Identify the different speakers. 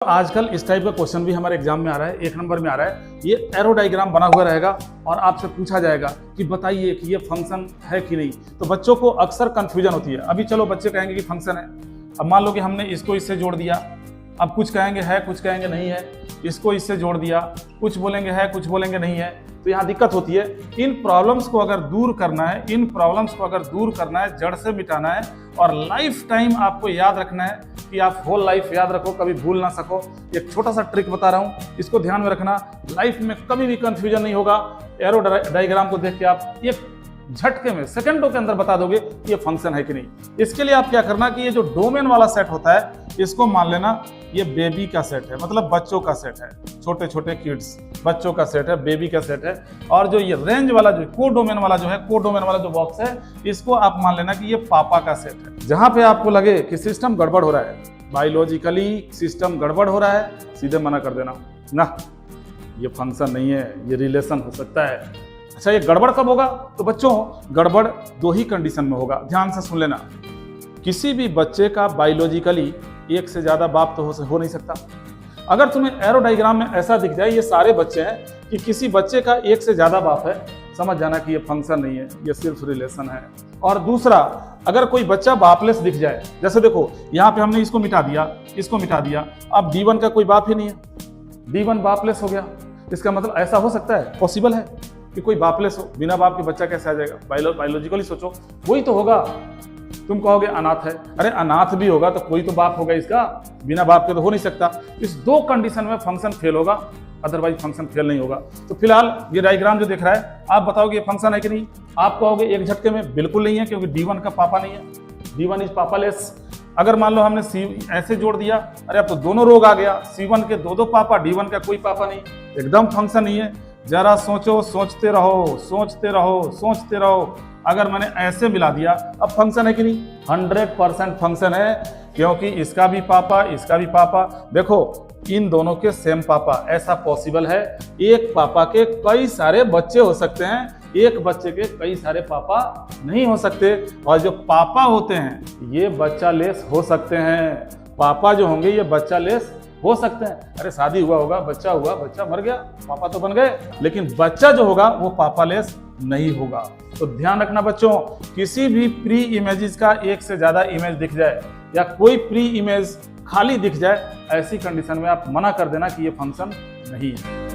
Speaker 1: आजकल इस टाइप का क्वेश्चन भी हमारे एग्जाम में आ रहा है, 1 नंबर में आ रहा है। ये एरो डायग्राम बना हुआ रहेगा और आपसे पूछा जाएगा कि बताइए कि ये फंक्शन है कि नहीं। तो बच्चों को अक्सर कंफ्यूजन होती है। अभी चलो बच्चे कहेंगे कि फंक्शन है, अब मान लो कि हमने इसको इससे जोड़ दिया, अब कुछ कहेंगे है, कुछ कहेंगे नहीं है, इसको इससे जोड़ दिया, कुछ बोलेंगे है, कुछ बोलेंगे नहीं है। तो यहाँ दिक्कत होती है। इन प्रॉब्लम्स को अगर दूर करना है, जड़ से मिटाना है और लाइफ टाइम आपको याद रखना है कि आप होल लाइफ याद रखो, कभी भूल ना सको। एक छोटा सा ट्रिक बता रहा हूँ, इसको ध्यान में रखना। लाइफ में कभी भी कंफ्यूजन नहीं होगा। एरो डायग्राम को देख के आप एक झटके में सेकंडों के अंदर बता दोगे ये फंक्शन है कि नहीं। इसके लिए आप क्या करना कि ये जो डोमेन वाला सेट होता है इसको मान लेना ये बेबी का सेट है, मतलब बच्चों का सेट है, छोटे छोटे किड्स बच्चों का सेट है, बेबी का सेट है। और जो ये रेंज वाला जो कोडोमेन वाला जो बॉक्स है, इसको आप मान लेना कि ये पापा का सेट है। जहां पे आपको लगे कि सिस्टम गड़बड़ हो रहा है, बायोलॉजिकली सिस्टम गड़बड़ हो रहा है, सीधे मना कर देना, ना ये फंक्शन नहीं है, ये रिलेशन हो सकता है। अच्छा, ये गड़बड़ कब होगा? तो बच्चों गड़बड़ 2 ही कंडीशन में होगा, ध्यान से सुन लेना। किसी भी बच्चे का बायोलॉजिकली 1 से ज्यादा बाप तो हो नहीं सकता। अगर तुम्हें एरो डायग्राम में ऐसा दिख जाए ये सारे बच्चे हैं कि किसी बच्चे का 1 से ज्यादा बाप है, समझ जाना कि ये फंक्शन नहीं है, ये सिर्फ रिलेशन है। और दूसरा, अगर कोई बच्चा बापलेस दिख जाए, जैसे देखो यहाँ पे हमने इसको मिटा दिया, अब D1 का कोई बाप ही नहीं है, D1 बापलेस हो गया। इसका मतलब ऐसा हो सकता है, पॉसिबल है कि कोई बापलेस हो, बिना बाप के बच्चा कैसे आ जाएगा? बायोलॉजिकली सोचो, कोई तो होगा। तुम कहोगे अनाथ है, अरे अनाथ भी होगा तो कोई तो बाप होगा इसका, बिना बाप के तो हो नहीं सकता। इस 2 कंडीशन में फंक्शन फेल होगा, अदरवाइज फंक्शन फेल नहीं होगा। तो फिलहाल ये डायग्राम जो दिख रहा है, आप बताओगे ये फंक्शन है कि नहीं? आप कहोगे एक झटके में बिल्कुल नहीं है, क्योंकि D1 का पापा नहीं है, D1 इज पापालेस। अगर मान लो हमने C ऐसे जोड़ दिया, अरे अब तो दोनों रोग आ गया, C1 के 2 पापा, D1 का कोई पापा नहीं, एकदम फंक्शन नहीं है। जरा सोचो, सोचते रहो। अगर मैंने ऐसे मिला दिया, अब फंक्शन है कि नहीं? 100% फंक्शन है, क्योंकि इसका भी पापा। देखो इन दोनों के सेम पापा, ऐसा पॉसिबल है। एक पापा के कई सारे बच्चे हो सकते हैं, एक बच्चे के कई सारे पापा नहीं हो सकते। और जो पापा होते हैं ये बच्चा लेस हो सकते हैं। पापा जो होंगे ये बच्चा लेस हो सकते हैं। अरे शादी होगा, बच्चा हुआ, बच्चा मर गया, पापा तो बन गए, लेकिन बच्चा जो होगा वो पापालेस नहीं होगा। तो ध्यान रखना बच्चों, किसी भी प्री इमेजेस का 1 से ज्यादा इमेज दिख जाए या कोई प्री इमेज खाली दिख जाए, ऐसी कंडीशन में आप मना कर देना कि ये फंक्शन नहीं है।